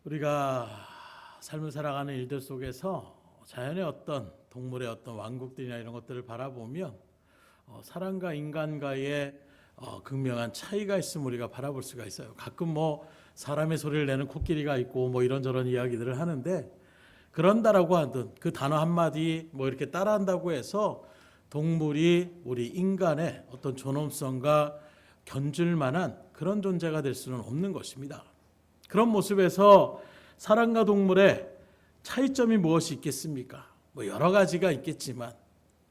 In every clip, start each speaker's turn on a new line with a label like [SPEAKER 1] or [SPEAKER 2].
[SPEAKER 1] 우리가 삶을 살아가는 일들 속에서 자연의 어떤 동물의 어떤 왕국들이나 이런 것들을 바라보면 사람과 인간과의 극명한 차이가 있음을 우리가 바라볼 수가 있어요. 가끔 사람의 소리를 내는 코끼리가 있고 이런저런 이야기들을 하는데, 그런다라고 하든 그 단어 한마디 이렇게 따라한다고 해서 동물이 우리 인간의 어떤 존엄성과 견줄 만한 그런 존재가 될 수는 없는 것입니다. 그런 모습에서 사람과 동물의 차이점이 무엇이 있겠습니까? 여러 가지가 있겠지만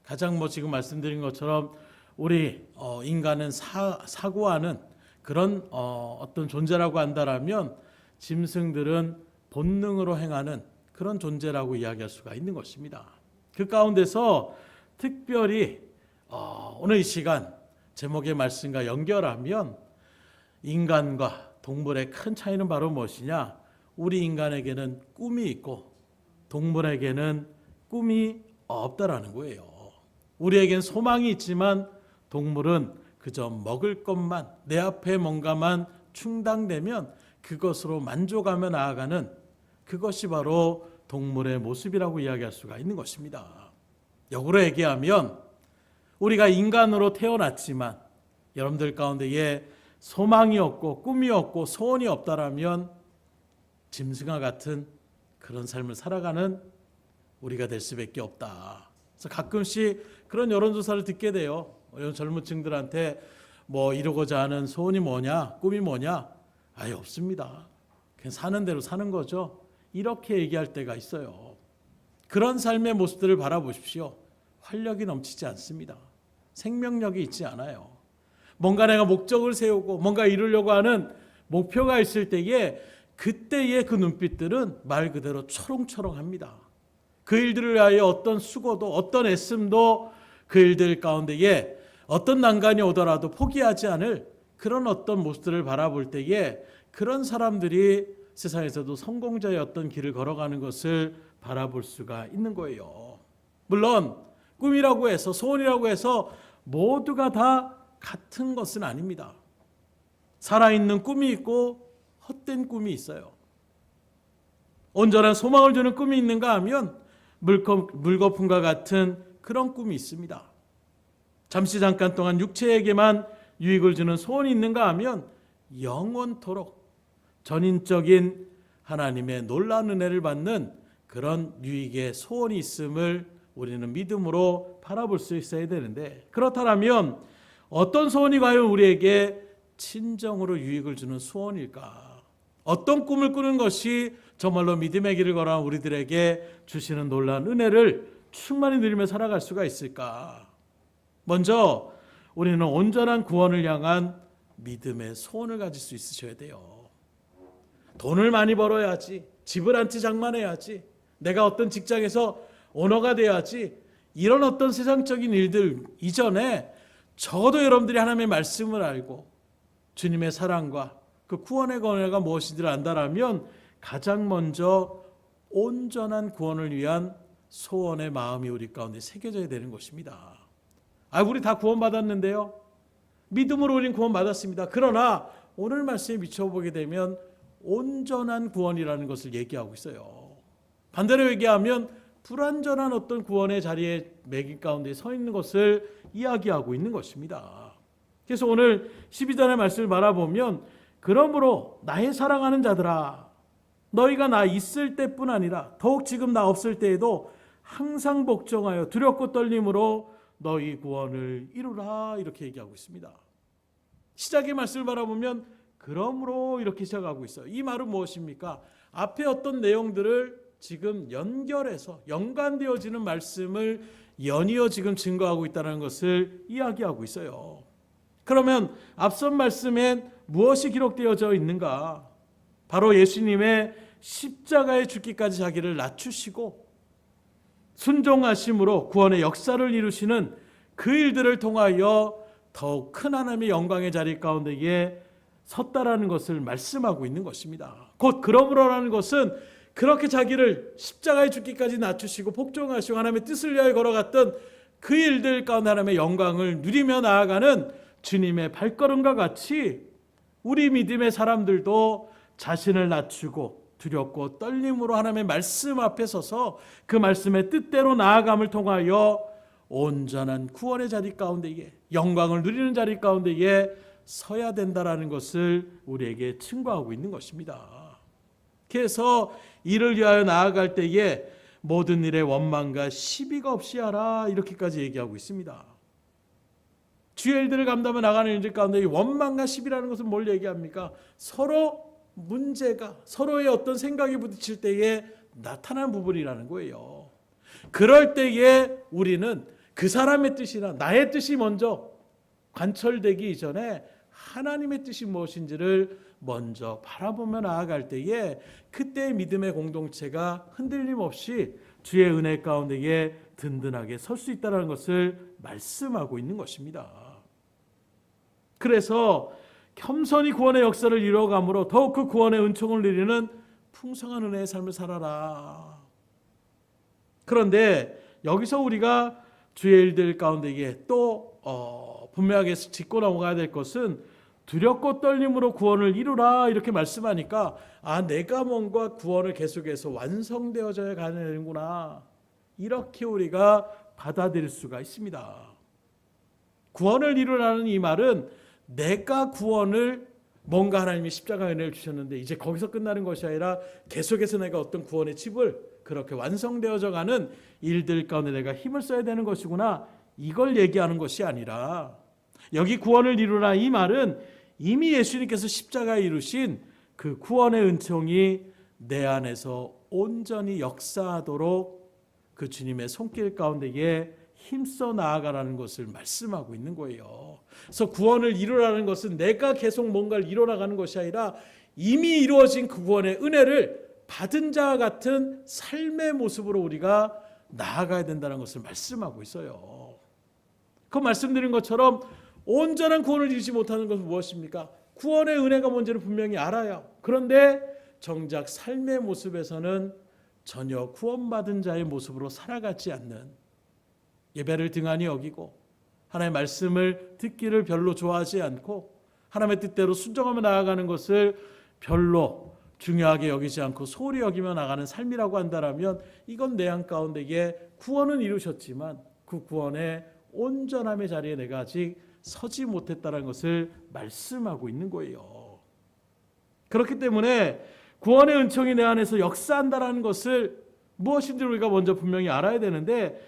[SPEAKER 1] 가장 지금 말씀드린 것처럼 우리 인간은 사고하는 그런 어떤 존재라고 한다라면 짐승들은 본능으로 행하는 그런 존재라고 이야기할 수가 있는 것입니다. 그 가운데서 특별히 오늘 이 시간 제목의 말씀과 연결하면 인간과 동물의 큰 차이는 바로 무엇이냐? 우리 인간에게는 꿈이 있고 동물에게는 꿈이 없다라는 거예요. 우리에겐 소망이 있지만 동물은 그저 먹을 것만, 내 앞에 뭔가만 충당되면 그것으로 만족하며 나아가는, 그것이 바로 동물의 모습이라고 이야기할 수가 있는 것입니다. 역으로 얘기하면 우리가 인간으로 태어났지만 여러분들 가운데에 소망이 없고 꿈이 없고 소원이 없다라면 짐승과 같은 그런 삶을 살아가는 우리가 될 수밖에 없다. 그래서 가끔씩 그런 여론조사를 듣게 돼요. 젊은 층들한테 이루고자 하는 소원이 뭐냐, 꿈이 뭐냐? 아예 없습니다. 그냥 사는 대로 사는 거죠. 이렇게 얘기할 때가 있어요. 그런 삶의 모습들을 바라보십시오. 활력이 넘치지 않습니다. 생명력이 있지 않아요. 뭔가 내가 목적을 세우고 뭔가 이루려고 하는 목표가 있을 때에 그때의 그 눈빛들은 말 그대로 초롱초롱합니다. 그 일들을 위하여 어떤 수고도 어떤 애씀도 그 일들 가운데에 어떤 난관이 오더라도 포기하지 않을 그런 어떤 모습들을 바라볼 때에 그런 사람들이 세상에서도 성공자의 어떤 길을 걸어가는 것을 바라볼 수가 있는 거예요. 물론 꿈이라고 해서 소원이라고 해서 모두가 다 같은 것은 아닙니다. 살아있는 꿈이 있고 헛된 꿈이 있어요. 온전한 소망을 주는 꿈이 있는가 하면 물거품과 같은 그런 꿈이 있습니다. 잠깐 동안 육체에게만 유익을 주는 소원이 있는가 하면 영원토록 전인적인 하나님의 놀라운 은혜를 받는 그런 유익의 소원이 있음을 우리는 믿음으로 바라볼 수 있어야 되는데, 그렇다면 어떤 소원이 과연 우리에게 진정으로 유익을 주는 소원일까? 어떤 꿈을 꾸는 것이 정말로 믿음의 길을 걸어간 우리들에게 주시는 놀라운 은혜를 충만히 누리며 살아갈 수가 있을까? 먼저 우리는 온전한 구원을 향한 믿음의 소원을 가질 수 있으셔야 돼요. 돈을 많이 벌어야지, 집을 한 채 장만해야지, 내가 어떤 직장에서 오너가 돼야지, 이런 어떤 세상적인 일들 이전에 적어도 여러분들이 하나님의 말씀을 알고 주님의 사랑과 그 구원의 권위가 무엇인지를 안다라면 가장 먼저 온전한 구원을 위한 소원의 마음이 우리 가운데 새겨져야 되는 것입니다. 우리 다 구원받았는데요. 믿음으로 우린 구원받았습니다. 그러나 오늘 말씀에 비춰보게 되면 온전한 구원이라는 것을 얘기하고 있어요. 반대로 얘기하면 불완전한 어떤 구원의 자리에 매길 가운데 서 있는 것을 이야기하고 있는 것입니다. 그래서 오늘 12절의 말씀을 바라보면 그러므로 나의 사랑하는 자들아, 너희가 나 있을 때뿐 아니라 더욱 지금 나 없을 때에도 항상 복종하여 두렵고 떨림으로 너희 구원을 이루라, 이렇게 얘기하고 있습니다. 시작의 말씀을 바라보면 그러므로 이렇게 시작하고 있어요. 이 말은 무엇입니까? 앞에 어떤 내용들을 지금 연결해서 연관되어지는 말씀을 연이어 지금 증거하고 있다는 것을 이야기하고 있어요. 그러면 앞선 말씀엔 무엇이 기록되어져 있는가? 바로 예수님의 십자가에 죽기까지 자기를 낮추시고 순종하심으로 구원의 역사를 이루시는 그 일들을 통하여 더욱 큰 하나님의 영광의 자리 가운데에 섰다라는 것을 말씀하고 있는 것입니다. 곧 그러므로라는 것은 그렇게 자기를 십자가에 죽기까지 낮추시고 복종하시고 하나님의 뜻을 위하여 걸어갔던 그 일들 가운데 하나님의 영광을 누리며 나아가는 주님의 발걸음과 같이 우리 믿음의 사람들도 자신을 낮추고 두렵고 떨림으로 하나님의 말씀 앞에 서서 그 말씀의 뜻대로 나아감을 통하여 온전한 구원의 자리 가운데에, 영광을 누리는 자리 가운데에 서야 된다라는 것을 우리에게 증거하고 있는 것입니다. 그래서 이를 위하여 나아갈 때에 모든 일에 원망과 시비가 없이 하라, 이렇게까지 얘기하고 있습니다. 주의 일들을 감당하며 나가는 일들 가운데 원망과 시비라는 것은 뭘 얘기합니까? 서로 문제가, 서로의 어떤 생각이 부딪힐 때에 나타나는 부분이라는 거예요. 그럴 때에 우리는 그 사람의 뜻이나 나의 뜻이 먼저 관철되기 이전에 하나님의 뜻이 무엇인지를 먼저 바라보며 나아갈 때에 그때의 믿음의 공동체가 흔들림 없이 주의 은혜 가운데에 든든하게 설 수 있다는 것을 말씀하고 있는 것입니다. 그래서 겸손히 구원의 역사를 이루어감으로 더욱 그 구원의 은총을 누리는 풍성한 은혜의 삶을 살아라. 그런데 여기서 우리가 주의 일들 가운데에 또 분명하게 짚고 넘어가야 될 것은 두렵고 떨림으로 구원을 이루라, 이렇게 말씀하니까 내가 뭔가 구원을 계속해서 완성되어져야 가는구나, 이렇게 우리가 받아들일 수가 있습니다. 구원을 이루라는 이 말은 내가 구원을, 뭔가 하나님이 십자가 은혜를 주셨는데 이제 거기서 끝나는 것이 아니라 계속해서 내가 어떤 구원의 칩을 그렇게 완성되어져 가는 일들 가운데 내가 힘을 써야 되는 것이구나, 이걸 얘기하는 것이 아니라, 여기 구원을 이루라 이 말은 이미 예수님께서 십자가에 이루신 그 구원의 은총이 내 안에서 온전히 역사하도록 그 주님의 손길 가운데에 힘써 나아가라는 것을 말씀하고 있는 거예요. 그래서 구원을 이루라는 것은 내가 계속 뭔가를 이뤄나가는 것이 아니라 이미 이루어진 그 구원의 은혜를 받은 자와 같은 삶의 모습으로 우리가 나아가야 된다는 것을 말씀하고 있어요. 그 말씀드린 것처럼 온전한 구원을 이루지 못하는 것은 무엇입니까? 구원의 은혜가 뭔지를 분명히 알아요. 그런데 정작 삶의 모습에서는 전혀 구원받은 자의 모습으로 살아가지 않는, 예배를 등한히 여기고 하나님의 말씀을 듣기를 별로 좋아하지 않고 하나님의 뜻대로 순종하며 나아가는 것을 별로 중요하게 여기지 않고 소홀히 여기며 나가는 삶이라고 한다면 이건 내 안 가운데에 구원은 이루셨지만 그 구원의 온전함의 자리에 내가 아직 서지 못했다는 것을 말씀하고 있는 거예요. 그렇기 때문에 구원의 은총이 내 안에서 역사한다는 것을 무엇인지 우리가 먼저 분명히 알아야 되는데,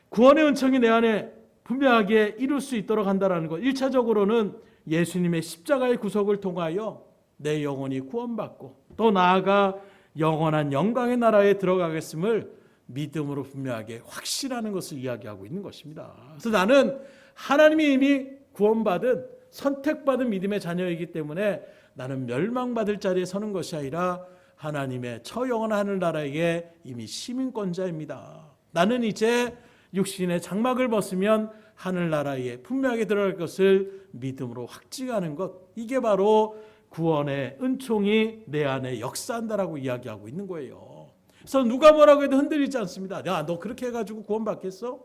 [SPEAKER 1] 구원의 은총이 내 안에 분명하게 이룰 수 있도록 한다는 것, 1차적으로는 예수님의 십자가의 구속을 통하여 내 영혼이 구원받고 또 나아가 영원한 영광의 나라에 들어가겠음을 믿음으로 분명하게 확신하는 것을 이야기하고 있는 것입니다. 그래서 나는 하나님이 이미 구원받은 선택받은 믿음의 자녀이기 때문에 나는 멸망받을 자리에 서는 것이 아니라 하나님의 처영원한 하늘나라에 이미 시민권자입니다. 나는 이제 육신의 장막을 벗으면 하늘나라에 분명하게 들어갈 것을 믿음으로 확증하는 것, 이게 바로 구원의 은총이 내 안에 역사한다라고 이야기하고 있는 거예요. 그래서 누가 뭐라고 해도 흔들리지 않습니다. 야, 너 그렇게 해가지고 구원받겠어?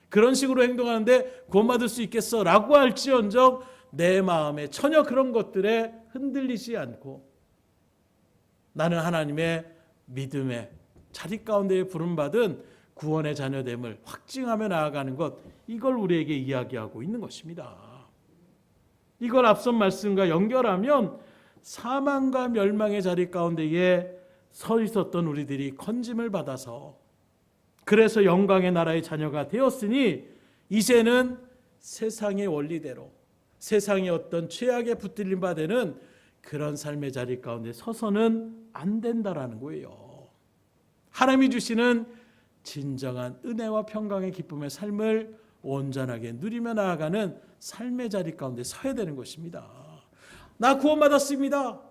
[SPEAKER 1] 그런 식으로 행동하는데 구원받을 수 있겠어? 라고 할지언정 내 마음에 전혀 그런 것들에 흔들리지 않고 나는 하나님의 믿음의 자리 가운데 부름받은 구원의 자녀됨을 확증하며 나아가는 것, 이걸 우리에게 이야기하고 있는 것입니다. 이걸 앞선 말씀과 연결하면 사망과 멸망의 자리 가운데에 서 있었던 우리들이 건짐을 받아서 그래서 영광의 나라의 자녀가 되었으니 이제는 세상의 원리대로 세상의 어떤 죄악에 붙들림 바되는 그런 삶의 자리 가운데 서서는 안 된다라는 거예요. 하나님이 주시는 진정한 은혜와 평강의 기쁨의 삶을 온전하게 누리며 나아가는 삶의 자리 가운데 서야 되는 것입니다. 나 구원받았습니다.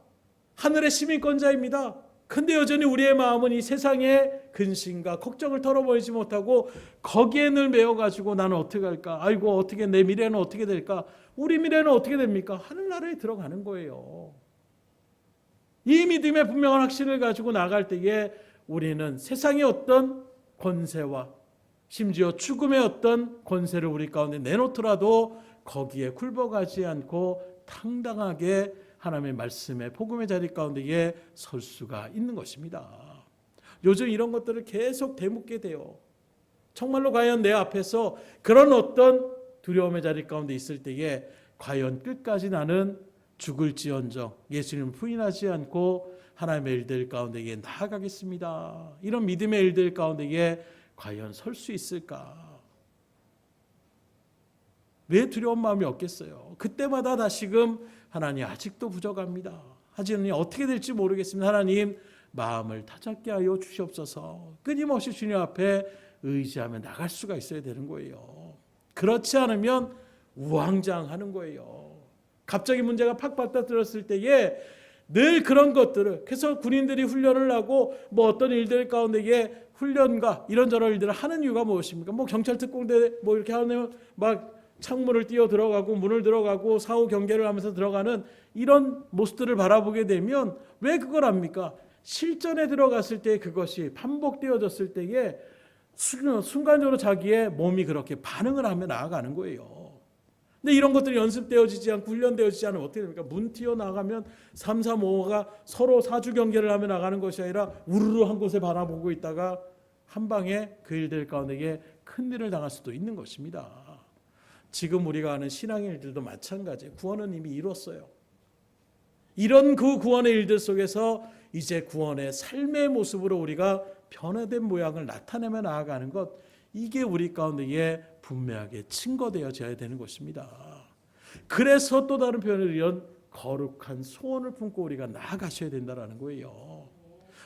[SPEAKER 1] 하늘의 시민권자입니다. 근데 여전히 우리의 마음은 이 세상의 근심과 걱정을 털어버리지 못하고 거기에 늘 매여가지고 나는 어떻게 할까? 아이고 어떻게 내 미래는 어떻게 될까? 우리 미래는 어떻게 됩니까? 하늘나라에 들어가는 거예요. 이 믿음의 분명한 확신을 가지고 나갈 때에 우리는 세상의 어떤 권세와 심지어 죽음의 어떤 권세를 우리 가운데 내놓더라도 거기에 굴복하지 않고 당당하게 하나님의 말씀의 복음의 자리 가운데에 설 수가 있는 것입니다. 요즘 이런 것들을 계속 되묻게 돼요. 정말로 과연 내 앞에서 그런 어떤 두려움의 자리 가운데 있을 때에 과연 끝까지 나는 죽을지언정 예수님을 부인하지 않고 하나님의 일들 가운데에 나아가겠습니다. 이런 믿음의 일들 가운데에 과연 설 수 있을까? 왜 두려운 마음이 없겠어요? 그때마다 다시금 하나님 아직도 부족합니다. 하지만 어떻게 될지 모르겠습니다. 하나님 마음을 다잡게 하여 주시옵소서. 끊임없이 주님 앞에 의지하며 나갈 수가 있어야 되는 거예요. 그렇지 않으면 우왕좌왕하는 거예요. 갑자기 문제가 팍 받아들었을 때에 늘 그런 것들을, 그래서 군인들이 훈련을 하고 뭐 어떤 일들 가운데에 훈련과 이런저런 일들을 하는 이유가 무엇입니까? 뭐 경찰 특공대 뭐 이렇게 하면 막 창문을 뛰어 들어가고 문을 들어가고 사후 경계를 하면서 들어가는 이런 모습들을 바라보게 되면 왜 그걸 합니까? 실전에 들어갔을 때 그것이 반복되어졌을 때에 순간적으로 자기의 몸이 그렇게 반응을 하며 나아가는 거예요. 근데 이런 것들이 연습되어지지 않고 훈련되어지지 않으면 어떻게 됩니까? 문 튀어 나가면 3, 3, 5가 서로 사주 경계를 하며 나가는 것이 아니라 우르르 한 곳에 바라보고 있다가 한 방에 그 일들 가운데 큰 일을 당할 수도 있는 것입니다. 지금 우리가 아는 신앙의 일들도 마찬가지예요. 구원은 이미 이뤘어요. 이런 그 구원의 일들 속에서 이제 구원의 삶의 모습으로 우리가 변화된 모양을 나타내며 나아가는 것, 이게 우리 가운데에 분명하게 증거되어져야 되는 것입니다. 그래서 또 다른 표현을 이런 거룩한 소원을 품고 우리가 나아가셔야 된다는 거예요.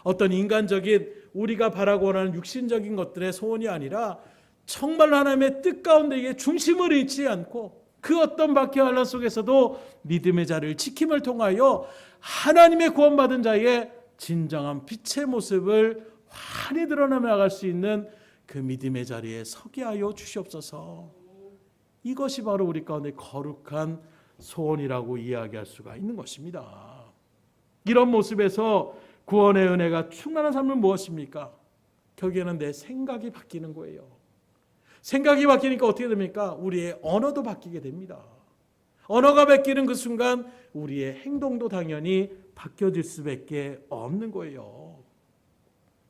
[SPEAKER 1] 어떤 인간적인 우리가 바라고 원하는 육신적인 것들의 소원이 아니라 정말 하나님의 뜻 가운데에 중심을 잃지 않고 그 어떤 박해와 환난 속에서도 믿음의 자리를 지킴을 통하여 하나님의 구원받은 자의 진정한 빛의 모습을 환히 드러내며 나갈 수 있는 그 믿음의 자리에 서게 하여 주시옵소서. 이것이 바로 우리 가운데 거룩한 소원이라고 이야기할 수가 있는 것입니다. 이런 모습에서 구원의 은혜가 충만한 삶은 무엇입니까? 결국에는 내 생각이 바뀌는 거예요. 생각이 바뀌니까 어떻게 됩니까? 우리의 언어도 바뀌게 됩니다. 언어가 바뀌는 그 순간 우리의 행동도 당연히 바뀌어질 수밖에 없는 거예요.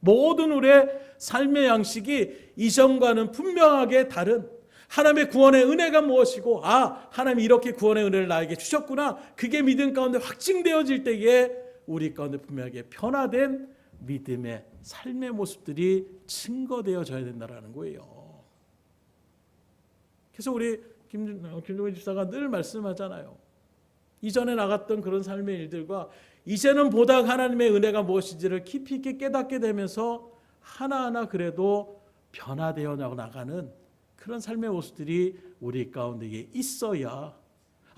[SPEAKER 1] 모든 우리의 삶의 양식이 이전과는 분명하게 다른 하나님의 구원의 은혜가 무엇이고, 하나님이 이렇게 구원의 은혜를 나에게 주셨구나, 그게 믿음 가운데 확증되어질 때에 우리 가운데 분명하게 변화된 믿음의 삶의 모습들이 증거되어져야 된다는 거예요. 그래서 우리 김종인 집사가 늘 말씀하잖아요. 이전에 나갔던 그런 삶의 일들과 이제는 보다 하나님의 은혜가 무엇인지를 깊이 있게 깨닫게 되면서 하나하나 그래도 변화되어 나가는 그런 삶의 모습들이 우리 가운데에 있어야,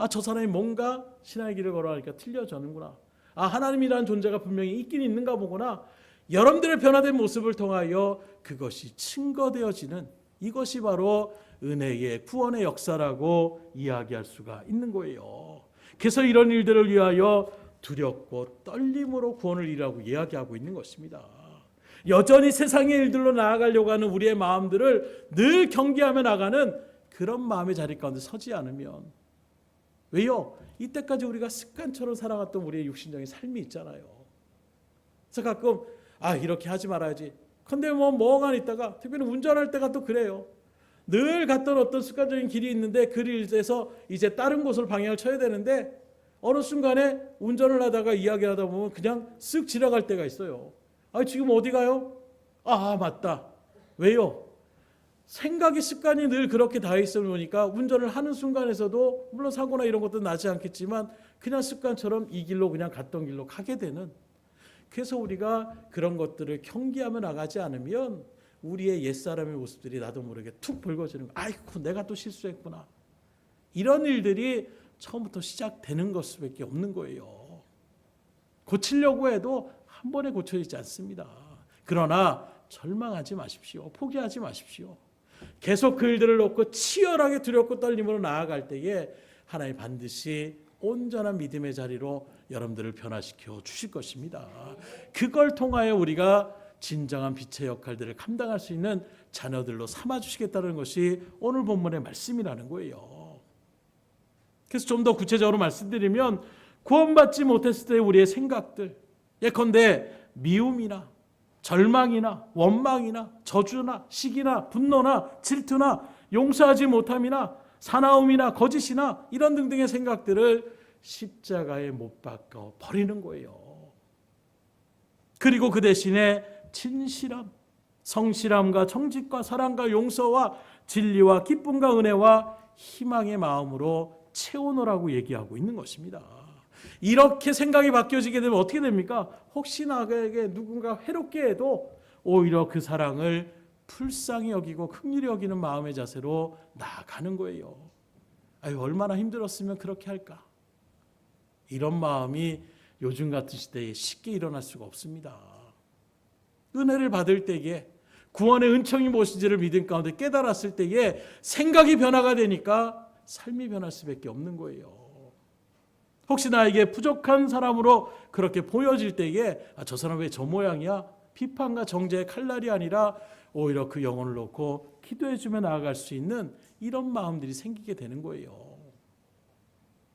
[SPEAKER 1] 저 사람이 뭔가 신앙의 길을 걸어가니까 틀려졌는구나, 하나님이라는 존재가 분명히 있긴 있는가 보구나, 여러분들의 변화된 모습을 통하여 그것이 증거되어지는, 이것이 바로 은혜의 구원의 역사라고 이야기할 수가 있는 거예요. 그래서 이런 일들을 위하여 두렵고 떨림으로 구원을 이루라고 이야기하고 있는 것입니다. 여전히 세상의 일들로 나아가려고 하는 우리의 마음들을 늘 경계하며 나가는 그런 마음의 자리 가운데 서지 않으면, 왜요? 이때까지 우리가 습관처럼 살아갔던 우리의 육신적인 삶이 있잖아요. 그래서 가끔 이렇게 하지 말아야지, 근데 멍하니 있다가, 특별히 운전할 때가 또 그래요. 늘 갔던 어떤 습관적인 길이 있는데 그 길에서 이제 다른 곳으로 방향을 쳐야 되는데 어느 순간에 운전을 하다가 이야기를 하다 보면 그냥 쓱 지나갈 때가 있어요. 지금 어디 가요? 맞다. 왜요? 생각이 습관이 늘 그렇게 다 있어 보니까 운전을 하는 순간에서도 물론 사고나 이런 것도 나지 않겠지만 그냥 습관처럼 이 길로 그냥 갔던 길로 가게 되는, 그래서 우리가 그런 것들을 경계하며 나가지 않으면 우리의 옛사람의 모습들이 나도 모르게 툭 붉어지는 거예요. 내가 또 실수했구나. 이런 일들이 처음부터 시작되는 것밖에 없는 거예요. 고치려고 해도 한 번에 고쳐지지 않습니다. 그러나 절망하지 마십시오. 포기하지 마십시오. 계속 그 일들을 놓고 치열하게 두렵고 떨림으로 나아갈 때에 하나님 반드시 온전한 믿음의 자리로 여러분들을 변화시켜 주실 것입니다. 그걸 통하여 우리가 진정한 빛의 역할들을 감당할 수 있는 자녀들로 삼아주시겠다는 것이 오늘 본문의 말씀이라는 거예요. 그래서 좀 더 구체적으로 말씀드리면 구원받지 못했을 때 우리의 생각들, 예컨대 미움이나 절망이나 원망이나 저주나 시기나 분노나 질투나 용서하지 못함이나 사나움이나 거짓이나 이런 등등의 생각들을 십자가에 못 박아 버리는 거예요. 그리고 그 대신에 진실함, 성실함과 정직과 사랑과 용서와 진리와 기쁨과 은혜와 희망의 마음으로 채워놓으라고 얘기하고 있는 것입니다. 이렇게 생각이 바뀌어지게 되면 어떻게 됩니까? 혹시 나에게 누군가 해롭게 해도 오히려 그 사랑을 불쌍히 여기고 긍휼히 여기는 마음의 자세로 나아가는 거예요. 아유, 얼마나 힘들었으면 그렇게 할까? 이런 마음이 요즘 같은 시대에 쉽게 일어날 수가 없습니다. 은혜를 받을 때에 구원의 은총이 무엇인지를 믿음 가운데 깨달았을 때에 생각이 변화가 되니까 삶이 변할 수밖에 없는 거예요. 혹시 나에게 부족한 사람으로 그렇게 보여질 때에 저 사람 왜 저 모양이야? 비판과 정죄의 칼날이 아니라 오히려 그 영혼을 놓고 기도해주며 나아갈 수 있는 이런 마음들이 생기게 되는 거예요.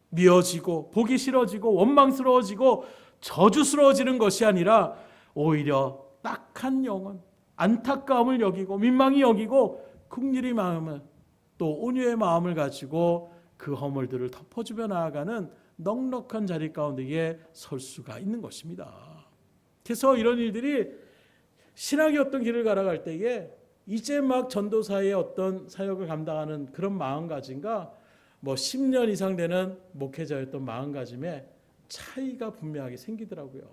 [SPEAKER 1] 미워지고 보기 싫어지고 원망스러워지고 저주스러워지는 것이 아니라 오히려 딱한 영혼, 안타까움을 여기고 민망히 여기고 긍휼히 마음을 또 온유의 마음을 가지고 그 허물들을 덮어주며 나아가는 넉넉한 자리 가운데에 설 수가 있는 것입니다. 그래서 이런 일들이 신학의 어떤 길을 걸어갈 때에 이제 막 전도사의 어떤 사역을 감당하는 그런 마음가짐과 10년 이상 되는 목회자였던 마음가짐에 차이가 분명하게 생기더라고요.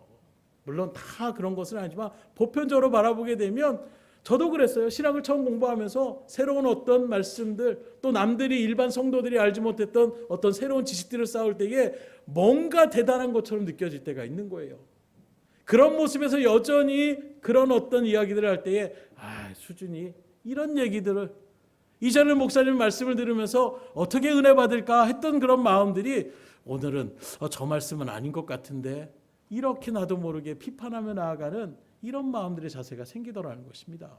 [SPEAKER 1] 물론 다 그런 것은 아니지만 보편적으로 바라보게 되면 저도 그랬어요. 신학을 처음 공부하면서 새로운 어떤 말씀들 또 남들이 일반 성도들이 알지 못했던 어떤 새로운 지식들을 쌓을 때에 뭔가 대단한 것처럼 느껴질 때가 있는 거예요. 그런 모습에서 여전히 그런 어떤 이야기들을 할 때에 수준이 이런 얘기들을 이전에 목사님 말씀을 들으면서 어떻게 은혜 받을까 했던 그런 마음들이 오늘은 저 말씀은 아닌 것 같은데 이렇게 나도 모르게 비판하며 나아가는 이런 마음들의 자세가 생기더라는 것입니다.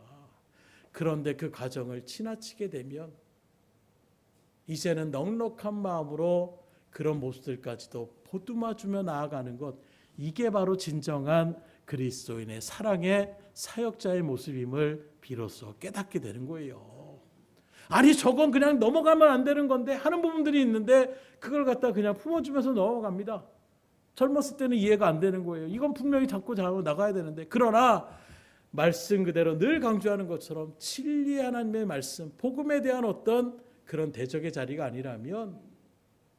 [SPEAKER 1] 그런데 그 과정을 지나치게 되면 이제는 넉넉한 마음으로 그런 모습들까지도 보듬어주며 나아가는 것, 이게 바로 진정한 그리스도인의 사랑의 사역자의 모습임을 비로소 깨닫게 되는 거예요. 아니 저건 그냥 넘어가면 안 되는 건데 하는 부분들이 있는데 그걸 갖다 그냥 품어주면서 넘어갑니다. 젊었을 때는 이해가 안 되는 거예요. 이건 분명히 잡고 나가야 되는데, 그러나 말씀 그대로 늘 강조하는 것처럼 진리의 하나님의 말씀, 복음에 대한 어떤 그런 대적의 자리가 아니라면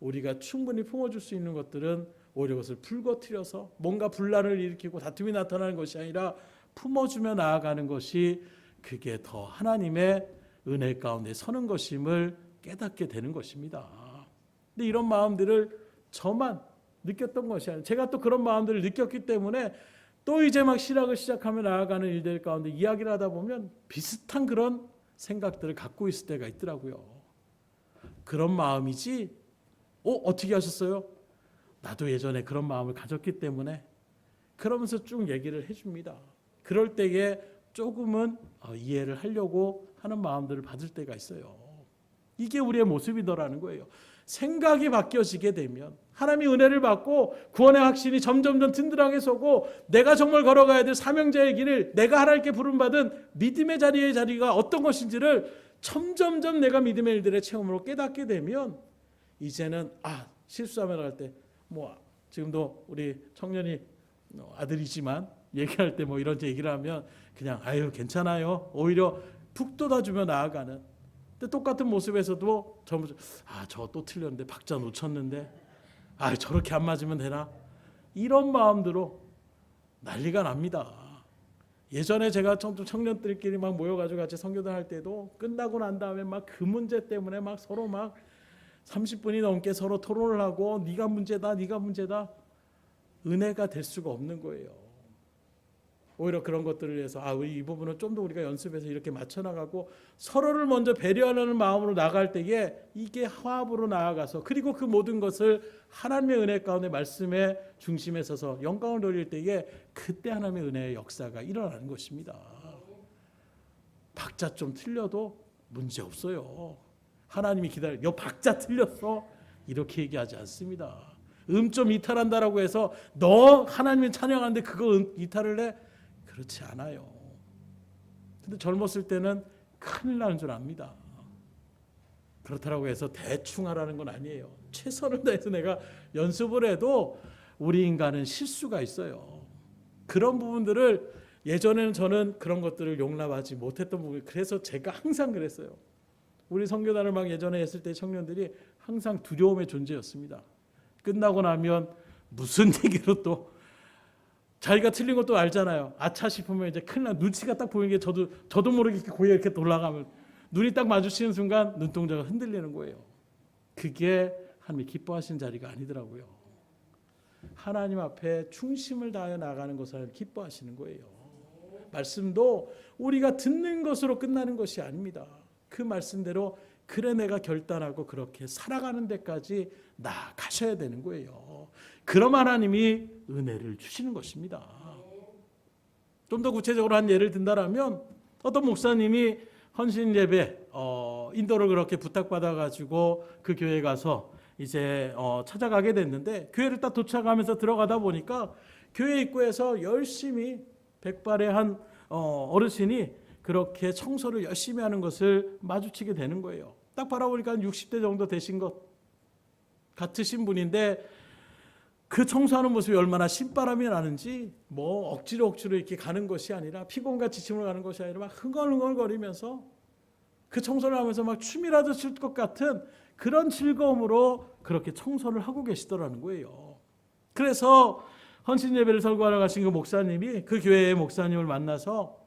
[SPEAKER 1] 우리가 충분히 품어줄 수 있는 것들은 오히려 그것을 불거트려서 뭔가 분란을 일으키고 다툼이 나타나는 것이 아니라 품어주며 나아가는 것이 그게 더 하나님의 은혜 가운데 서는 것임을 깨닫게 되는 것입니다. 근데 이런 마음들을 저만 느꼈던 것이 아니라 제가 또 그런 마음들을 느꼈기 때문에 또 이제 막 신학을 시작하며 나아가는 일들 가운데 이야기를 하다 보면 비슷한 그런 생각들을 갖고 있을 때가 있더라고요. 그런 마음이지 어떻게 하셨어요? 나도 예전에 그런 마음을 가졌기 때문에 그러면서 쭉 얘기를 해줍니다. 그럴 때에 조금은 이해를 하려고 하는 마음들을 받을 때가 있어요. 이게 우리의 모습이더라는 거예요. 생각이 바뀌어지게 되면 하나님의 은혜를 받고 구원의 확신이 점점점 든든하게 서고 내가 정말 걸어가야 될 사명자의 길을 내가 하나님께 부름받은 믿음의 자리가 어떤 것인지를 점점점 내가 믿음의 일들의 체험으로 깨닫게 되면 이제는 실수하면 할 때 지금도 우리 청년이 아들이지만 얘기할 때 이런 얘기를 하면 그냥 괜찮아요. 오히려 푹 돋아주며 나아가는. 근데 똑같은 모습에서도 저 또 틀렸는데 박자 놓쳤는데 저렇게 안 맞으면 되나? 이런 마음으로 난리가 납니다. 예전에 제가 청년들끼리 막 모여가지고 같이 선교를 할 때도 끝나고 난 다음에 막 그 문제 때문에 막 서로 막 30분이 넘게 서로 토론을 하고 네가 문제다. 은혜가 될 수가 없는 거예요. 오히려 그런 것들을 위해서 우리 이 부분은 좀 더 우리가 연습해서 이렇게 맞춰나가고 서로를 먼저 배려하는 마음으로 나갈 때에 이게 화합으로 나아가서 그리고 그 모든 것을 하나님의 은혜 가운데 말씀의 중심에 서서 영광을 돌릴 때에 그때 하나님의 은혜의 역사가 일어나는 것입니다. 박자 좀 틀려도 문제 없어요. 하나님이 박자 틀렸어 이렇게 얘기하지 않습니다. 좀 이탈한다라고 해서 너 하나님을 찬양하는데 그거 이탈을 해? 그렇지 않아요. 근데 젊었을 때는 큰일 나는 줄 압니다. 그렇다고 해서 대충 하라는 건 아니에요. 최선을 다해서 내가 연습을 해도 우리 인간은 실수가 있어요. 그런 부분들을 예전에는 저는 그런 것들을 용납하지 못했던 부분, 그래서 제가 항상 그랬어요. 우리 선교단을 막 예전에 했을 때 청년들이 항상 두려움의 존재였습니다. 끝나고 나면 무슨 얘기로 또 자기가 틀린 것도 알잖아요. 아차 싶으면 이제 큰일 나, 눈치가 딱 보이는 게 저도 모르게 고개가 이렇게 돌아가면 눈이 딱 마주치는 순간 눈동자가 흔들리는 거예요. 그게 하나님이 기뻐하시는 자리가 아니더라고요. 하나님 앞에 충심을 다하여 나가는 것을 기뻐하시는 거예요. 말씀도 우리가 듣는 것으로 끝나는 것이 아닙니다. 그 말씀대로 그래 내가 결단하고 그렇게 살아가는 데까지 나아가셔야 되는 거예요. 그럼 하나님이 은혜를 주시는 것입니다. 좀 더 구체적으로 한 예를 든다면 어떤 목사님이 헌신 예배 인도를 그렇게 부탁받아 가지고 그 교회에 가서 이제 찾아가게 됐는데, 교회를 딱 도착하면서 들어가다 보니까 교회 입구에서 열심히 백발의 한 어르신이 그렇게 청소를 열심히 하는 것을 마주치게 되는 거예요. 딱 바라보니까 한 60대 정도 되신 것 같으신 분인데, 그 청소하는 모습이 얼마나 신바람이 나는지 뭐 억지로 이렇게 가는 것이 아니라, 피곤과 지침으로 가는 것이 아니라 막 흥얼흥얼거리면서 그 청소를 하면서 막 춤이라도 출 것 같은 그런 즐거움으로 그렇게 청소를 하고 계시더라는 거예요. 그래서 헌신 예배를 설교하러 가신 그 목사님이 그 교회의 목사님을 만나서,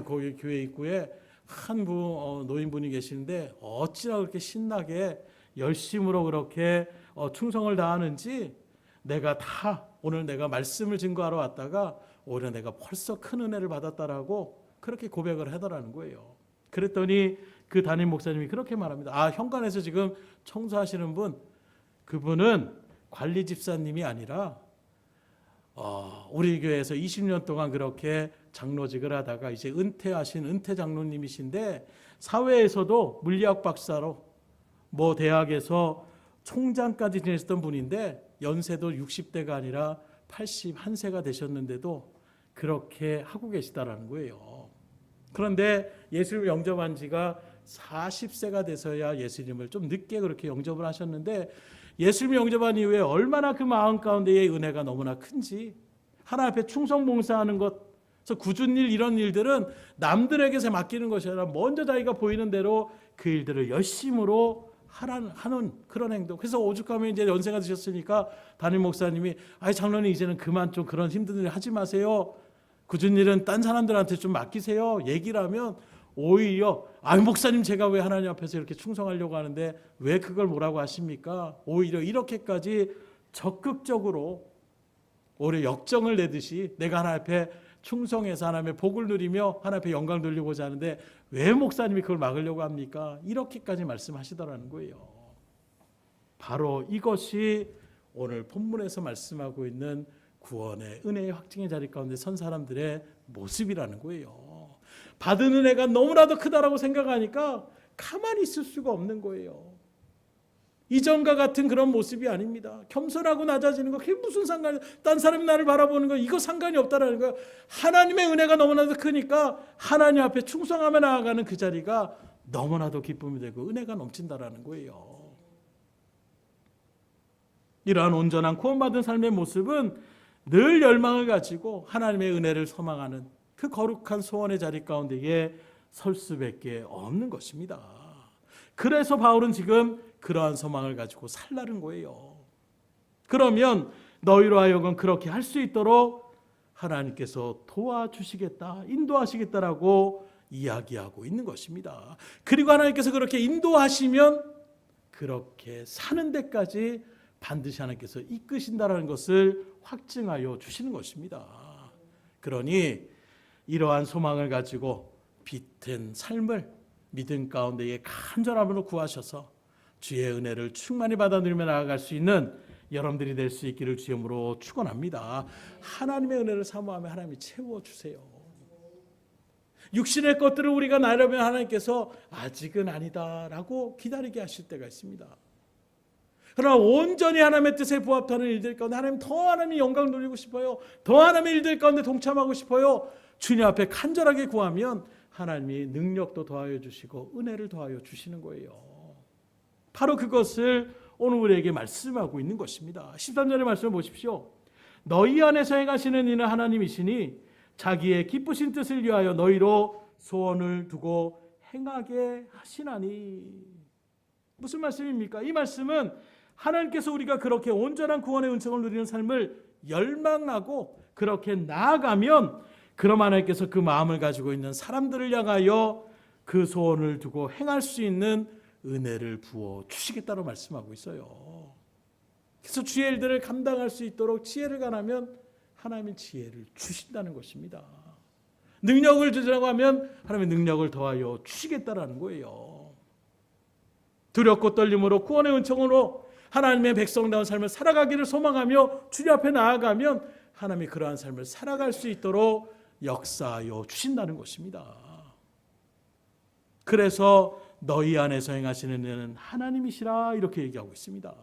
[SPEAKER 1] 거기 교회 입구에 한 노인분이 계시는데 어찌나 그렇게 신나게 열심으로 그렇게 충성을 다하는지 내가 다 오늘 내가 말씀을 증거하러 왔다가 오히려 내가 벌써 큰 은혜를 받았다라고 그렇게 고백을 하더라는 거예요. 그랬더니 그 담임 목사님이 그렇게 말합니다. 현관에서 지금 청소하시는 분, 그분은 관리 집사님이 아니라 우리 교회에서 20년 동안 그렇게 장로직을 하다가 이제 은퇴하신 은퇴 장로님이신데, 사회에서도 물리학 박사로 뭐 대학에서 총장까지 지내셨던 분인데 연세도 60대가 아니라 81세가 되셨는데도 그렇게 하고 계시다라는 거예요. 그런데 예수님을 영접한 지가 40세가 돼서야 예수님을 좀 늦게 그렇게 영접을 하셨는데, 예수님을 영접한 이후에 얼마나 그 마음 가운데의 은혜가 너무나 큰지, 하나님 앞에 충성 봉사하는 것, 그래서 굳은 일, 이런 일들은 남들에게서 맡기는 것이 아니라 먼저 자기가 보이는 대로 그 일들을 열심으로 하는 그런 행동. 그래서 오죽하면 이제 연세가 드셨으니까 담임 목사님이 장로님 이제는 그만 좀 그런 힘든 일 하지 마세요. 굳은 일은 딴 사람들한테 좀 맡기세요. 얘기를 하면 오히려 목사님 제가 왜 하나님 앞에서 이렇게 충성하려고 하는데 왜 그걸 뭐라고 하십니까? 오히려 이렇게까지 적극적으로 오히려 역정을 내듯이 내가 하나님 앞에 충성해서 하나님의 복을 누리며 하나님 앞에 영광 돌리고자 하는데 왜 목사님이 그걸 막으려고 합니까? 이렇게까지 말씀하시더라는 거예요. 바로 이것이 오늘 본문에서 말씀하고 있는 구원의 은혜의 확증의 자리 가운데 선 사람들의 모습이라는 거예요. 받은 은혜가 너무나도 크다라고 생각하니까 가만히 있을 수가 없는 거예요. 이전과 같은 그런 모습이 아닙니다. 겸손하고 낮아지는 거, 그게 무슨 상관이야? 딴 사람이 나를 바라보는 거, 이거 상관이 없다라는 거예요. 하나님의 은혜가 너무나도 크니까 하나님 앞에 충성하며 나아가는 그 자리가 너무나도 기쁨이 되고 은혜가 넘친다라는 거예요. 이러한 온전한 구원받은 삶의 모습은 늘 열망을 가지고 하나님의 은혜를 소망하는 그 거룩한 소원의 자리 가운데에 설 수밖에 없는 것입니다. 그래서 바울은 지금 그러한 소망을 가지고 살라는 거예요. 그러면 너희로 하여금 그렇게 할 수 있도록 하나님께서 도와주시겠다, 인도하시겠다라고 이야기하고 있는 것입니다. 그리고 하나님께서 그렇게 인도하시면 그렇게 사는 데까지 반드시 하나님께서 이끄신다라는 것을 확증하여 주시는 것입니다. 그러니 이러한 소망을 가지고 빛은 삶을 믿음 가운데에 간절함으로 구하셔서 주의 은혜를 충만히 받아 누리며 나아갈 수 있는 여러분들이 될 수 있기를 주님으로 축원합니다. 하나님의 은혜를 사모하며 하나님이 채워주세요. 육신의 것들을 우리가 나려면 하나님께서 아직은 아니다라고 기다리게 하실 때가 있습니다. 그러나 온전히 하나님의 뜻에 부합하는 일들 가운데 하나님의 영광 돌리고 싶어요. 더 하나님의 일들 가운데 동참하고 싶어요. 주님 앞에 간절하게 구하면 하나님이 능력도 더하여 주시고 은혜를 더하여 주시는 거예요. 바로 그것을 오늘 우리에게 말씀하고 있는 것입니다. 13절의 말씀을 보십시오. 너희 안에서 행하시는 이는 하나님이시니 자기의 기쁘신 뜻을 위하여 너희로 소원을 두고 행하게 하시나니. 무슨 말씀입니까? 이 말씀은 하나님께서 우리가 그렇게 온전한 구원의 은총을 누리는 삶을 열망하고 그렇게 나아가면 그럼 하나님께서 그 마음을 가지고 있는 사람들을 향하여 그 소원을 두고 행할 수 있는 은혜를 부어 주시겠다고 말씀하고 있어요. 그래서 주의 일들을 감당할 수 있도록 지혜를 가하면 하나님의 지혜를 주신다는 것입니다. 능력을 주시라고 하면 하나님의 능력을 더하여 주시겠다라는 거예요. 두렵고 떨림으로 구원의 은총으로 하나님의 백성다운 삶을 살아가기를 소망하며 주님 앞에 나아가면 하나님이 그러한 삶을 살아갈 수 있도록 역사하여 주신다는 것입니다. 그래서 너희 안에서 행하시는 일은 하나님이시라 이렇게 얘기하고 있습니다.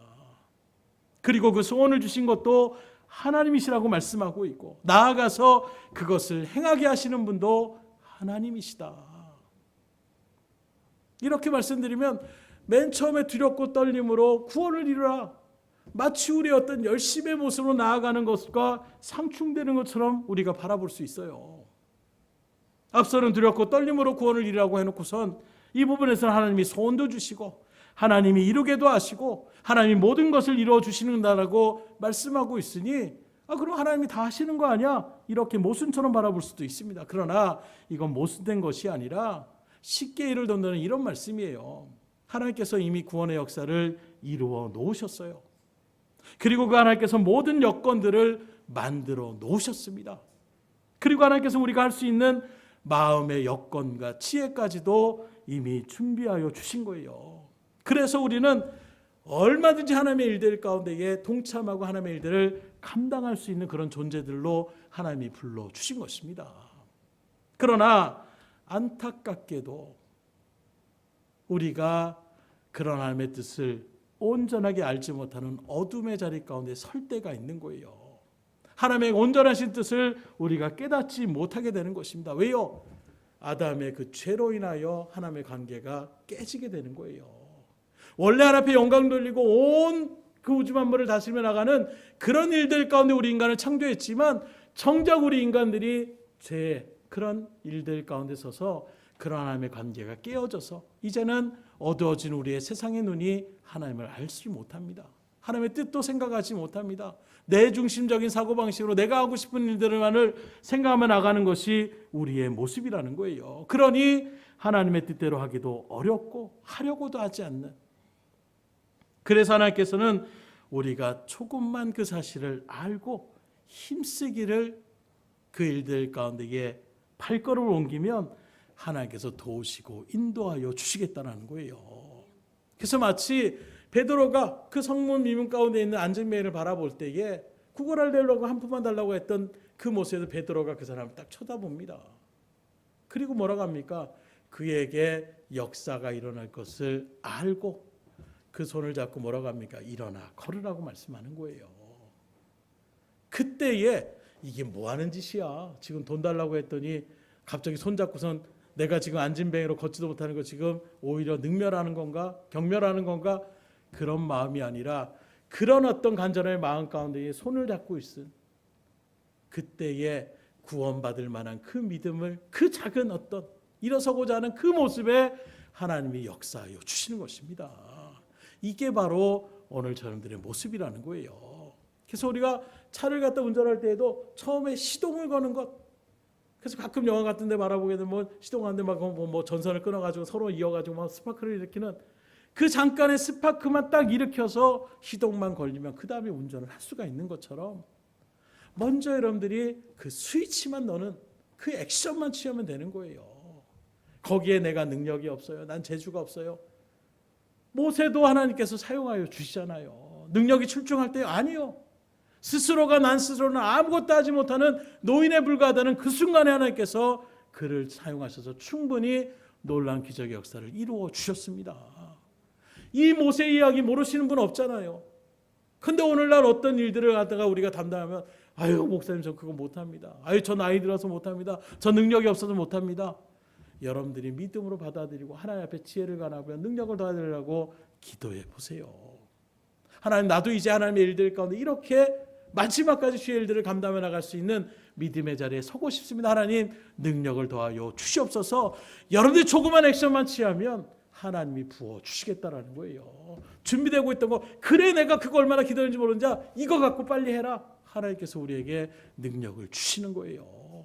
[SPEAKER 1] 그리고 그 소원을 주신 것도 하나님이시라고 말씀하고 있고 나아가서 그것을 행하게 하시는 분도 하나님이시다. 이렇게 말씀드리면 맨 처음에 두렵고 떨림으로 구원을 이루라 마치 우리의 어떤 열심의 모습으로 나아가는 것과 상충되는 것처럼 우리가 바라볼 수 있어요. 앞서는 두렵고 떨림으로 구원을 이루라고 해놓고선 이 부분에서는 하나님이 소원도 주시고 하나님이 이루게도 하시고 하나님이 모든 것을 이루어 주시는다라고 말씀하고 있으니 그럼 하나님이 다 하시는 거 아니야? 이렇게 모순처럼 바라볼 수도 있습니다. 그러나 이건 모순된 것이 아니라 쉽게 이를 don다는 이런 말씀이에요. 하나님께서 이미 구원의 역사를 이루어 놓으셨어요. 그리고 그 하나님께서 모든 여건들을 만들어 놓으셨습니다. 그리고 하나님께서 우리가 할 수 있는 마음의 여건과 지혜까지도 이미 준비하여 주신 거예요. 그래서 우리는 얼마든지 하나님의 일들 가운데에 동참하고 하나님의 일들을 감당할 수 있는 그런 존재들로 하나님이 불러주신 것입니다. 그러나 안타깝게도 우리가 그런 하나님의 뜻을 온전하게 알지 못하는 어둠의 자리 가운데 설 때가 있는 거예요. 하나님의 온전하신 뜻을 우리가 깨닫지 못하게 되는 것입니다. 왜요? 아담의 그 죄로 인하여 하나님의 관계가 깨지게 되는 거예요. 원래 하나님 앞에 영광 돌리고 온 그 우주 만물을 다스리며 나가는 그런 일들 가운데 우리 인간을 창조했지만 정작 우리 인간들이 죄 그런 일들 가운데 서서 그런 하나님의 관계가 깨어져서 이제는 어두워진 우리의 세상의 눈이 하나님을 알지 못합니다. 하나님의 뜻도 생각하지 못합니다. 내 중심적인 사고방식으로 내가 하고 싶은 일들만을 생각하며 나가는 것이 우리의 모습이라는 거예요. 그러니 하나님의 뜻대로 하기도 어렵고 하려고도 하지 않는, 그래서 하나님께서는 우리가 조금만 그 사실을 알고 힘쓰기를 그 일들 가운데에 발걸음을 옮기면 하나님께서 도우시고 인도하여 주시겠다는 거예요. 그래서 마치 베드로가 그 성문 미문 가운데 있는 안전뱅이를 바라볼 때에 구걸할 달라고 한 푼만 달라고 했던 그 모습에서 베드로가 그 사람을 딱 쳐다봅니다. 그리고 뭐라고 합니까? 그에게 역사가 일어날 것을 알고 그 손을 잡고 뭐라고 합니까? 일어나 걸으라고 말씀하는 거예요. 그때에 이게 뭐 하는 짓이야? 지금 돈 달라고 했더니 갑자기 손 잡고선 내가 지금 안진뱅이로 걷지도 못하는 거 지금 오히려 능멸하는 건가? 경멸하는 건가? 그런 마음이 아니라 그런 어떤 간절한 마음 가운데에 손을 잡고 있은 그때에 구원받을 만한 그 믿음을, 그 작은 어떤 일어서고자 하는 그 모습에 하나님이 역사하여 주시는 것입니다. 이게 바로 오늘 저놈들의 모습이라는 거예요. 그래서 우리가 차를 갖다 운전할 때에도 처음에 시동을 거는 것, 그래서 가끔 영화 같은 데 바라보게 되면 시동하는데 막 뭐 전선을 끊어가지고 서로 이어가지고 막 스파크를 일으키는 그 잠깐의 스파크만 딱 일으켜서 시동만 걸리면 그 다음에 운전을 할 수가 있는 것처럼 먼저 여러분들이 그 스위치만 넣는 그 액션만 취하면 되는 거예요. 거기에 내가 능력이 없어요. 난 재주가 없어요. 모세도 하나님께서 사용하여 주시잖아요. 능력이 출중할 때 아니요. 스스로가 난 스스로는 아무것도 하지 못하는 노인에 불과하다는 그 순간에 하나님께서 그를 사용하셔서 충분히 놀라운 기적의 역사를 이루어 주셨습니다. 이 모세 이야기 모르시는 분 없잖아요. 근데 오늘날 어떤 일들을 갖다가 우리가 담당하면 아유 목사님 저 그거 못합니다. 아유 저 나이 들어서 못합니다. 저 능력이 없어서 못합니다. 여러분들이 믿음으로 받아들이고 하나님 앞에 지혜를 가나보면 능력을 더하려고 기도해 보세요. 하나님 나도 이제 하나님의 일들 가운데 이렇게 마지막까지 주의 일들을 감당해 나갈 수 있는 믿음의 자리에 서고 싶습니다. 하나님 능력을 더하여 주시옵소서. 여러분들이 조그만 액션만 취하면 하나님이 부어주시겠다라는 거예요. 준비되고 있던 거 그래 내가 그거 얼마나 기다렸는지 모르는지 이거 갖고 빨리 해라. 하나님께서 우리에게 능력을 주시는 거예요.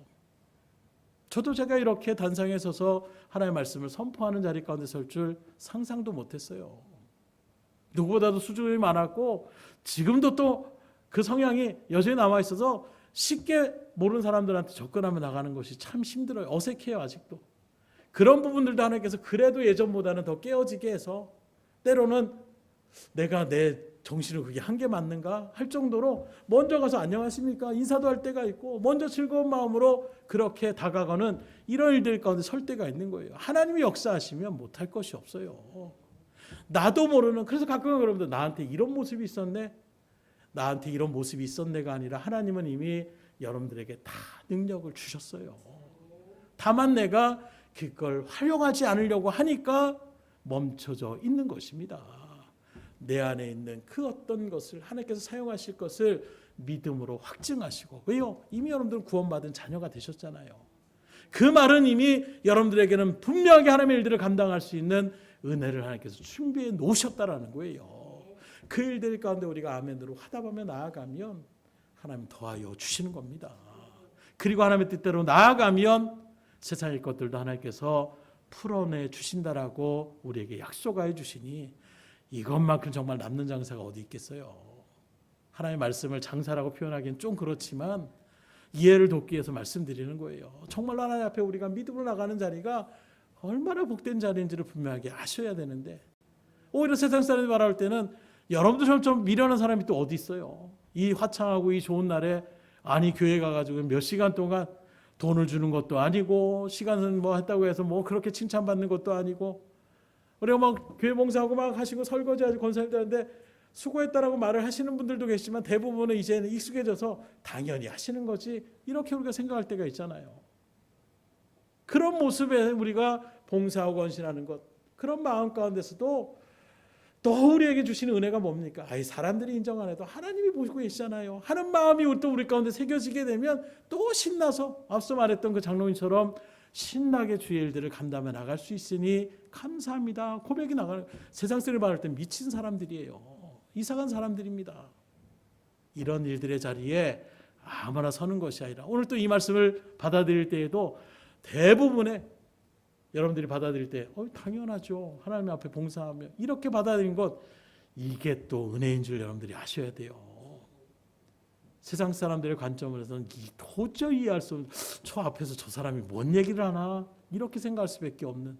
[SPEAKER 1] 저도 제가 이렇게 단상에 서서 하나님의 말씀을 선포하는 자리 가운데 설 줄 상상도 못했어요. 누구보다도 수준이 많았고 지금도 또 그 성향이 여전히 남아있어서 쉽게 모르는 사람들한테 접근하며 나가는 것이 참 힘들어요. 어색해요 아직도. 그런 부분들도 하나님께서 그래도 예전보다는 더 깨어지게 해서 때로는 내가 내 정신을 그게 한 게 맞는가 할 정도로 먼저 가서 안녕하십니까 인사도 할 때가 있고 먼저 즐거운 마음으로 그렇게 다가가는 이런 일들 가운데 설 때가 있는 거예요. 하나님이 역사하시면 못할 것이 없어요. 나도 모르는 그래서 가끔은 여러분들 나한테 이런 모습이 있었네 나한테 이런 모습이 있었네가 아니라 하나님은 이미 여러분들에게 다 능력을 주셨어요. 다만 내가 그걸 활용하지 않으려고 하니까 멈춰져 있는 것입니다. 내 안에 있는 그 어떤 것을 하나님께서 사용하실 것을 믿음으로 확증하시고 왜요? 이미 여러분들은 구원받은 자녀가 되셨잖아요. 그 말은 이미 여러분들에게는 분명하게 하나님의 일들을 감당할 수 있는 은혜를 하나님께서 준비해 놓으셨다라는 거예요. 그 일들 가운데 우리가 아멘으로 화답하며 나아가면 하나님 더하여 주시는 겁니다. 그리고 하나님의 뜻대로 나아가면 세상의 것들도 하나님께서 풀어내 주신다라고 우리에게 약속하여 주시니 이것만큼 정말 남는 장사가 어디 있겠어요. 하나님의 말씀을 장사라고 표현하기는 좀 그렇지만 이해를 돕기 위해서 말씀드리는 거예요. 정말 하나님 앞에 우리가 믿음으로 나가는 자리가 얼마나 복된 자리인지를 분명하게 아셔야 되는데 오히려 세상 사람이 말할 때는 여러분들처럼 좀 미련한 사람이 또 어디 있어요. 이 화창하고 이 좋은 날에 아니 교회 가가지고 몇 시간 동안 돈을 주는 것도 아니고 시간은 뭐 했다고 해서 뭐 그렇게 칭찬받는 것도 아니고 우리가 막 교회 봉사하고 막 하시고 설거지하고 건설도 하는데 수고했다라고 말을 하시는 분들도 계시지만 대부분은 이제는 익숙해져서 당연히 하시는 거지 이렇게 우리가 생각할 때가 있잖아요. 그런 모습에 우리가 봉사하고 건신하는 것 그런 마음 가운데서도 또 우리에게 주시는 은혜가 뭡니까? 아이 사람들이 인정 안 해도 하나님이 보시고 계시잖아요. 하는 마음이 또 우리 가운데 새겨지게 되면 또 신나서 앞서 말했던 그 장로님처럼 신나게 주의 일들을 감당해 나갈 수 있으니 감사합니다. 고백이 나가는 세상 사람을 말할 때 미친 사람들이에요. 이상한 사람들입니다. 이런 일들의 자리에 아무나 서는 것이 아니라 오늘 또 이 말씀을 받아들일 때에도 대부분의 여러분들이 받아들일 때 당연하죠. 하나님 앞에 봉사하며 이렇게 받아들인 것 이게 또 은혜인 줄 여러분들이 아셔야 돼요. 세상 사람들의 관점에서는 도저히 이해할 수 없는 저 앞에서 저 사람이 뭔 얘기를 하나 이렇게 생각할 수밖에 없는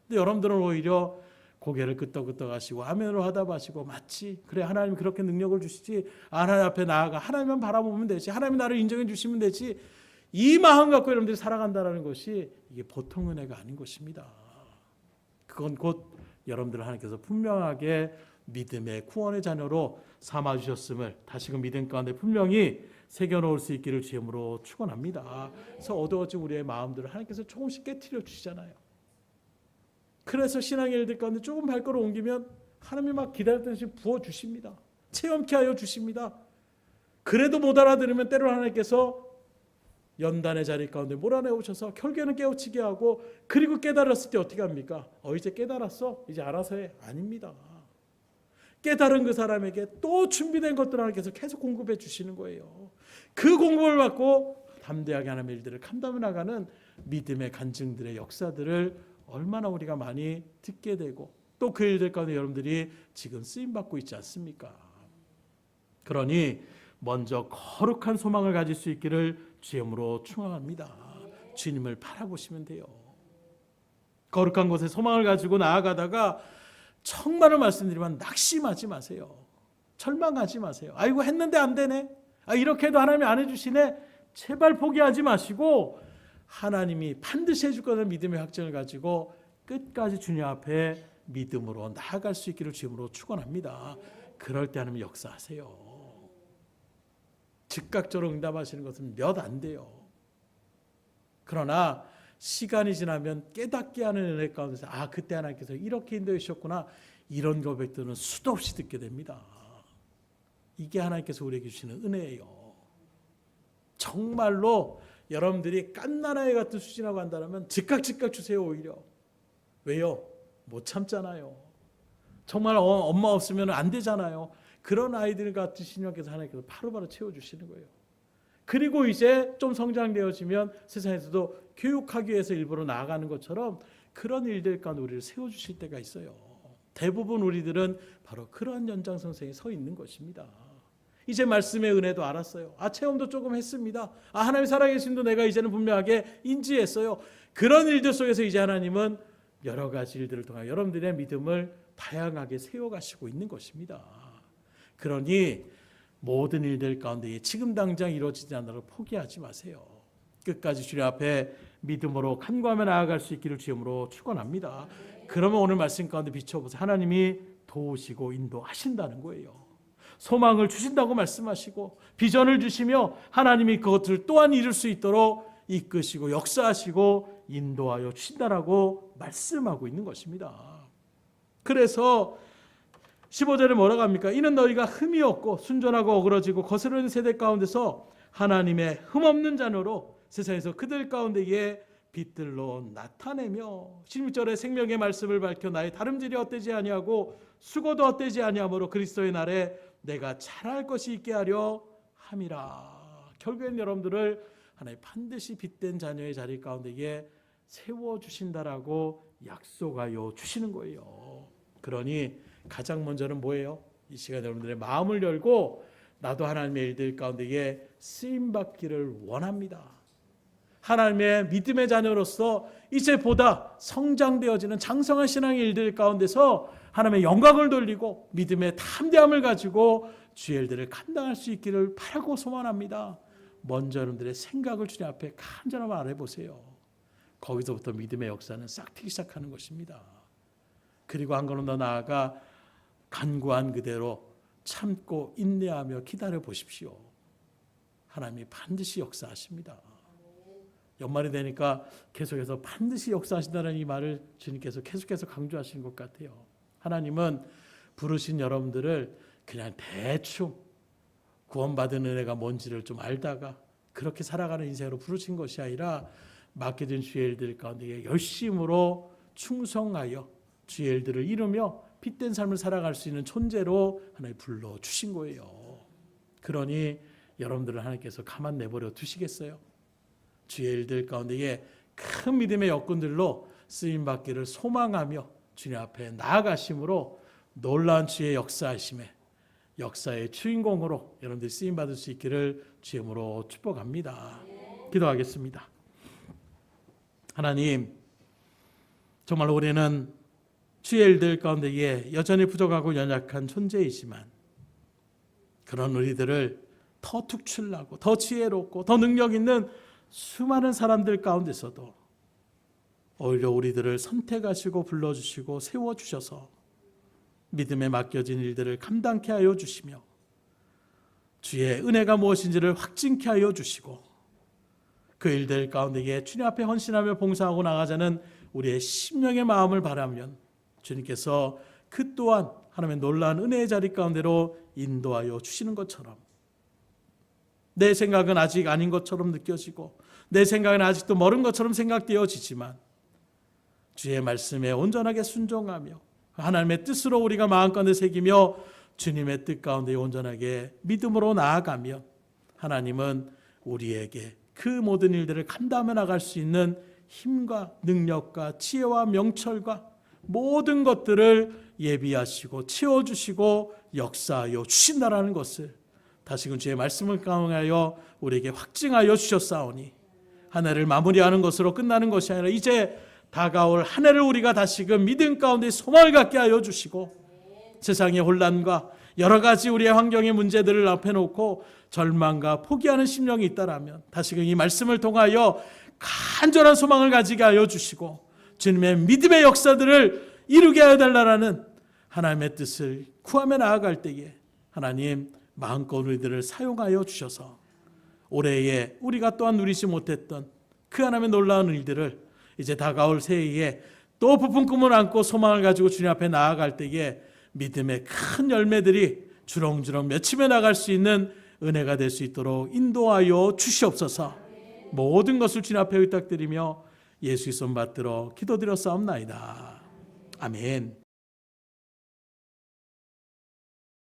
[SPEAKER 1] 근데 여러분들은 오히려 고개를 끄덕끄덕 하시고 아멘으로 화답하시고 맞지 그래 하나님 그렇게 능력을 주시지 하나님 앞에 나아가 하나님만 바라보면 되지 하나님 나를 인정해 주시면 되지 이 마음 갖고 여러분들이 살아간다는 것이 이게 보통 은혜가 아닌 것입니다. 그건 곧 여러분들 하나님께서 분명하게 믿음의 구원의 자녀로 삼아주셨음을 다시금 믿음 가운데 분명히 새겨놓을 수 있기를 주님으로 축원합니다. 그래서 어두워진 우리의 마음들을 하나님께서 조금씩 깨트려 주시잖아요. 그래서 신앙의 일들 가운데 조금 발걸음 옮기면 하나님이 막 기다렸던 듯이 부어주십니다. 체험케 하여 주십니다. 그래도 못 알아들으면 때로 하나님께서 연단의 자리 가운데 몰아내오셔서 결국에는 깨우치게 하고 그리고 깨달았을 때 어떻게 합니까? 이제 깨달았어? 이제 알아서 해? 아닙니다. 깨달은 그 사람에게 또 준비된 것들을 하나님께서 계속 공급해 주시는 거예요. 그 공급을 받고 담대하게 하나님의 일들을 감당해 나가는 믿음의 간증들의 역사들을 얼마나 우리가 많이 듣게 되고 또 그 일들 가운데 여러분들이 지금 쓰임받고 있지 않습니까? 그러니 먼저 거룩한 소망을 가질 수 있기를 주님으로 축원합니다. 주님을 바라보시면 돼요. 거룩한 곳에 소망을 가지고 나아가다가 정말로 말씀드리면 낙심하지 마세요. 절망하지 마세요. 아이고 했는데 안 되네. 이렇게 해도 하나님이 안 해주시네. 제발 포기하지 마시고 하나님이 반드시 해줄 거라는 믿음의 확증을 가지고 끝까지 주님 앞에 믿음으로 나아갈 수 있기를 주님으로 축원합니다. 그럴 때 하나님 역사하세요. 즉각적으로 응답하시는 것은 몇 안 돼요. 그러나 시간이 지나면 깨닫게 하는 은혜 가운데서 그때 하나님께서 이렇게 인도해 주셨구나, 이런 고백들은 수도 없이 듣게 됩니다. 이게 하나님께서 우리에게 주시는 은혜예요. 정말로 여러분들이 깐나라의 같은 수준이라고 한다면 즉각 주세요. 오히려. 왜요? 못 참잖아요. 정말 엄마 없으면 안 되잖아요. 그런 아이들 같은 신령께서 하나님께서 바로바로 채워주시는 거예요. 그리고 이제 좀 성장되어지면 세상에서도 교육하기 위해서 일부러 나아가는 것처럼 그런 일들 가운데 우리를 세워주실 때가 있어요. 대부분 우리들은 바로 그러한 연장선상에 서 있는 것입니다. 이제 말씀의 은혜도 알았어요. 체험도 조금 했습니다. 하나님 살아계심도 내가 이제는 분명하게 인지했어요. 그런 일들 속에서 이제 하나님은 여러 가지 일들을 통해 여러분들의 믿음을 다양하게 세워가시고 있는 것입니다. 그러니 모든 일들 가운데 지금 당장 이루어지지 않도록 포기하지 마세요. 끝까지 주님 앞에 믿음으로 간구하며 나아갈 수 있기를 주님으로 축원합니다. 그러면 오늘 말씀 가운데 비춰보세요. 하나님이 도우시고 인도하신다는 거예요. 소망을 주신다고 말씀하시고 비전을 주시며 하나님이 그것을 또한 이룰 수 있도록 이끄시고 역사하시고 인도하여 주신다라고 말씀하고 있는 것입니다. 그래서 15절에 뭐라고 합니까? 이는 너희가 흠이 없고 순전하고 어그러지고 거스르는 세대 가운데서 하나님의 흠없는 자녀로 세상에서 그들 가운데에 빛들로 나타내며 16절에 생명의 말씀을 밝혀 나의 다름질이 헛되지 아니하고 수고도 헛되지 아니하므로 그리스도의 날에 내가 잘할 것이 있게 하려 함이라. 결국엔 여러분들을 하나님 반드시 빛된 자녀의 자리 가운데에 세워주신다라고 약속하여 주시는 거예요. 그러니 가장 먼저는 뭐예요? 이 시간에 여러분들의 마음을 열고 나도 하나님의 일들 가운데에 쓰임받기를 원합니다. 하나님의 믿음의 자녀로서 이제 보다 성장되어지는 장성한 신앙의 일들 가운데서 하나님의 영광을 돌리고 믿음의 담대함을 가지고 주의 일들을 감당할 수 있기를 바라고 소망합니다. 먼저 여러분들의 생각을 주님 앞에 간절히 말해보세요. 거기서부터 믿음의 역사는 싹트기 시작하는 것입니다. 그리고 한 걸음 더 나아가 간구한 그대로 참고 인내하며 기다려 보십시오. 하나님이 반드시 역사하십니다. 연말이 되니까 계속해서 반드시 역사하신다는 이 말을 주님께서 계속해서 강조하시는 것 같아요. 하나님은 부르신 여러분들을 그냥 대충 구원받은 은혜가 뭔지를 좀 알다가 그렇게 살아가는 인생으로 부르신 것이 아니라 맡겨진 주의 일들 가운데 열심으로 충성하여 주의 일들을 이루며 빛된 삶을 살아갈 수 있는 존재로 하나님 불러주신 거예요. 그러니 여러분들을 하나님께서 가만 내버려 두시겠어요? 주의 일들 가운데에 큰 믿음의 여건들로 쓰임받기를 소망하며 주님 앞에 나아가심으로 놀라운 주의 역사하심에 역사의 주인공으로 여러분들이 쓰임받을 수 있기를 주님으로 축복합니다. 기도하겠습니다. 하나님, 정말 우리는 주의 일들 가운데에 여전히 부족하고 연약한 존재이지만 그런 우리들을 더 특출나고 더 지혜롭고 더 능력 있는 수많은 사람들 가운데서도 오히려 우리들을 선택하시고 불러주시고 세워주셔서 믿음에 맡겨진 일들을 감당케 하여 주시며 주의 은혜가 무엇인지를 확증케 하여 주시고 그 일들 가운데에 주님 앞에 헌신하며 봉사하고 나가자는 우리의 심령의 마음을 바라면 주님께서 그 또한 하나님의 놀라운 은혜의 자리 가운데로 인도하여 주시는 것처럼 내 생각은 아직 아닌 것처럼 느껴지고 내 생각은 아직도 멀은 것처럼 생각되어지지만 주의 말씀에 온전하게 순종하며 하나님의 뜻으로 우리가 마음가운데 새기며 주님의 뜻 가운데 온전하게 믿음으로 나아가면 하나님은 우리에게 그 모든 일들을 감당해 나갈 수 있는 힘과 능력과 지혜와 명철과 모든 것들을 예비하시고 채워주시고 역사하여 주신다라는 것을 다시금 주의 말씀을 강하여 우리에게 확증하여 주셨사오니 한 해를 마무리하는 것으로 끝나는 것이 아니라 이제 다가올 한 해를 우리가 다시금 믿음 가운데 소망을 갖게 하여 주시고 세상의 혼란과 여러 가지 우리의 환경의 문제들을 앞에 놓고 절망과 포기하는 심령이 있다라면 다시금 이 말씀을 통하여 간절한 소망을 가지게 하여 주시고 주님의 믿음의 역사들을 이루게 하여 달라라는 하나님의 뜻을 구하며 나아갈 때에 하나님 마음껏 우리들을 사용하여 주셔서 올해에 우리가 또한 누리지 못했던 그 하나님의 놀라운 일들을 이제 다가올 새해에 또 부푼 꿈을 안고 소망을 가지고 주님 앞에 나아갈 때에 믿음의 큰 열매들이 주렁주렁 맺히며 나갈 수 있는 은혜가 될 수 있도록 인도하여 주시옵소서. 모든 것을 주님 앞에 의탁드리며 예수의 손 받들어 기도드렸사옵나이다. 아멘.